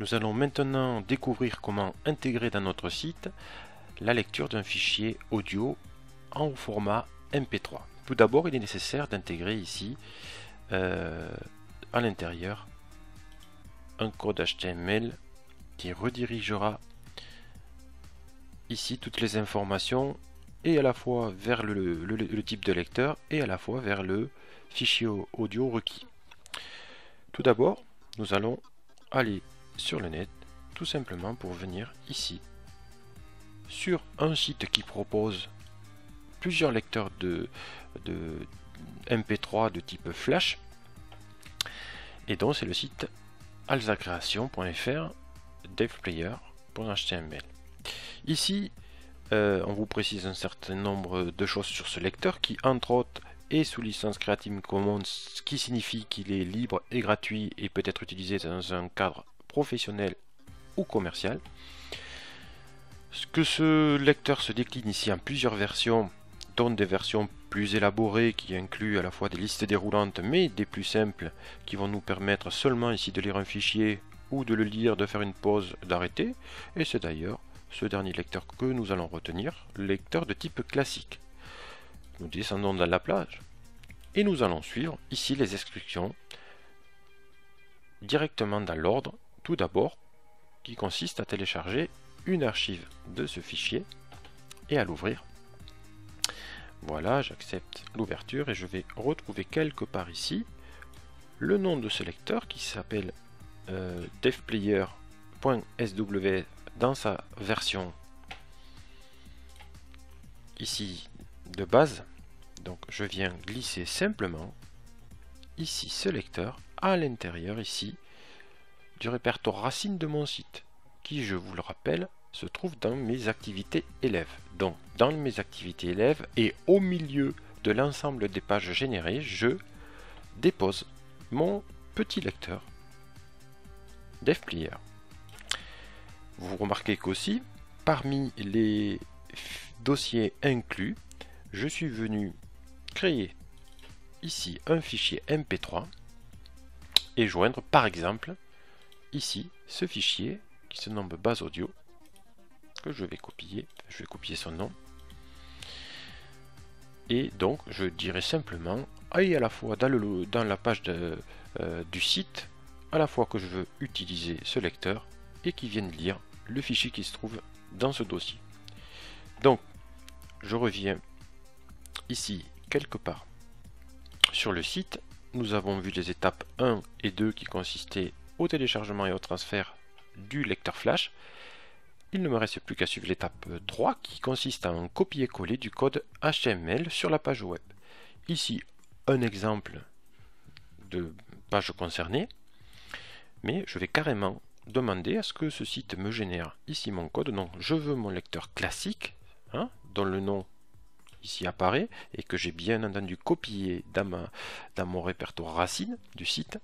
Nous allons maintenant découvrir comment intégrer dans notre site la lecture d'un fichier audio en format MP3. Tout d'abord, il est nécessaire d'intégrer ici à l'intérieur un code HTML qui redirigera ici toutes les informations et à la fois vers le type de lecteur et à la fois vers le fichier audio requis. Tout d'abord, nous allons aller sur le net tout simplement pour venir ici sur un site qui propose plusieurs lecteurs de MP3 de type Flash, et donc c'est le site alzacreation.fr devplayer.html. Ici on vous précise un certain nombre de choses sur ce lecteur qui entre autres est sous licence Creative Commons, ce qui signifie qu'il est libre et gratuit et peut être utilisé dans un cadre professionnel ou commercial. Que ce lecteur se décline ici en plusieurs versions, dont des versions plus élaborées qui incluent à la fois des listes déroulantes mais des plus simples qui vont nous permettre seulement ici de lire un fichier ou de le lire, de faire une pause, d'arrêter. Et c'est d'ailleurs ce dernier lecteur que nous allons retenir, le lecteur de type classique. Nous descendons dans la page et nous allons suivre ici les instructions directement dans l'ordre. Tout d'abord, qui consiste à télécharger une archive de ce fichier et à l'ouvrir. Voilà, j'accepte l'ouverture et je vais retrouver quelque part ici le nom de ce lecteur qui s'appelle devplayer.sw dans sa version ici de base. Donc je viens glisser simplement ici ce lecteur à l'intérieur ici du répertoire racine de mon site, qui, je vous le rappelle, se trouve dans mes activités élèves. Donc dans mes activités élèves et au milieu de l'ensemble des pages générées, je dépose mon petit lecteur devplayer. Vous remarquez qu'aussi, parmi les dossiers inclus, je suis venu créer ici un fichier MP3 et joindre par exemple ici ce fichier qui se nomme base audio, que je vais copier son nom, et donc je dirai simplement à la fois dans la page du site, à la fois que je veux utiliser ce lecteur et qui vienne lire le fichier qui se trouve dans ce dossier. Donc je reviens ici quelque part sur le site. Nous avons vu les étapes 1 et 2 qui consistaient au téléchargement et au transfert du lecteur flash. Il ne me reste plus qu'à suivre l'étape 3 qui consiste à un copier-coller du code HTML sur la page web. Ici un exemple de page concernée, mais je vais carrément demander à ce que ce site me génère ici mon code. Donc je veux mon lecteur classique, dont le nom ici apparaît et que j'ai bien entendu copié dans mon répertoire racine du site,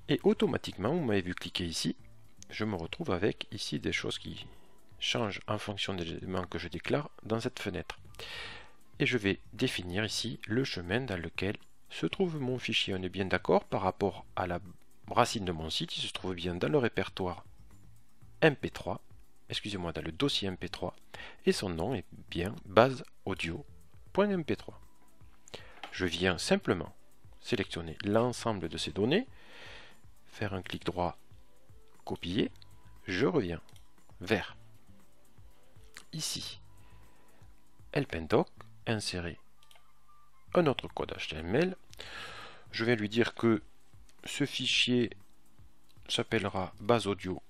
et automatiquement, vous m'avez vu cliquer ici, je me retrouve avec ici des choses qui changent en fonction des éléments que je déclare dans cette fenêtre, et je vais définir ici le chemin dans lequel se trouve mon fichier. On est bien d'accord par rapport à la racine de mon site, il se trouve bien dans le répertoire MP3, excusez-moi, dans le dossier MP3, et son nom est bien base audio.mp3. Je viens simplement sélectionner l'ensemble de ces données, faire un clic droit, copier, je reviens vers ici help&doc, insérer un autre code HTML. Je vais lui dire que ce fichier s'appellera base audio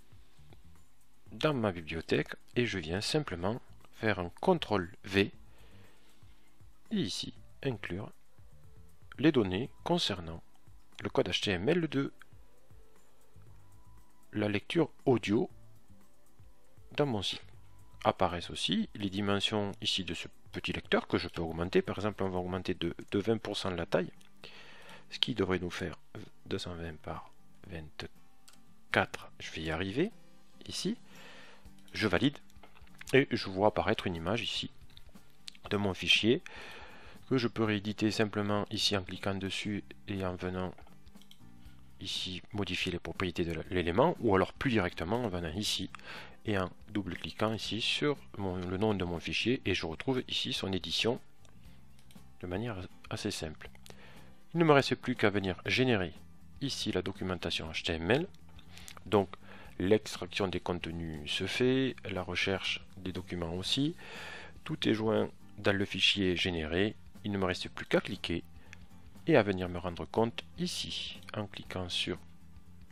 dans ma bibliothèque et je viens simplement faire un CTRL V et ici inclure les données concernant le code HTML de la lecture audio dans mon site. Apparaissent aussi les dimensions ici de ce petit lecteur que je peux augmenter. Par exemple, on va augmenter de 20% la taille, ce qui devrait nous faire 220 par 24. Je vais y arriver ici. Je valide et je vois apparaître une image ici de mon fichier que je peux rééditer simplement ici en cliquant dessus et en venant ici modifier les propriétés de l'élément, ou alors plus directement en venant ici et en double-cliquant ici sur le nom de mon fichier, et je retrouve ici son édition de manière assez simple. Il ne me reste plus qu'à venir générer ici la documentation HTML. Donc l'extraction des contenus se fait, la recherche des documents aussi. Tout est joint dans le fichier généré. Il ne me reste plus qu'à cliquer et à venir me rendre compte ici, en cliquant sur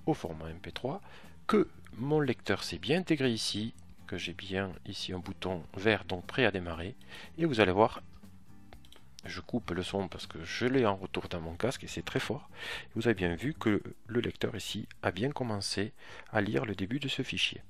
au format MP3, que mon lecteur s'est bien intégré ici, que j'ai bien ici un bouton vert, donc prêt à démarrer. Et vous allez voir, je coupe le son parce que je l'ai en retour dans mon casque et c'est très fort. Vous avez bien vu que le lecteur ici a bien commencé à lire le début de ce fichier.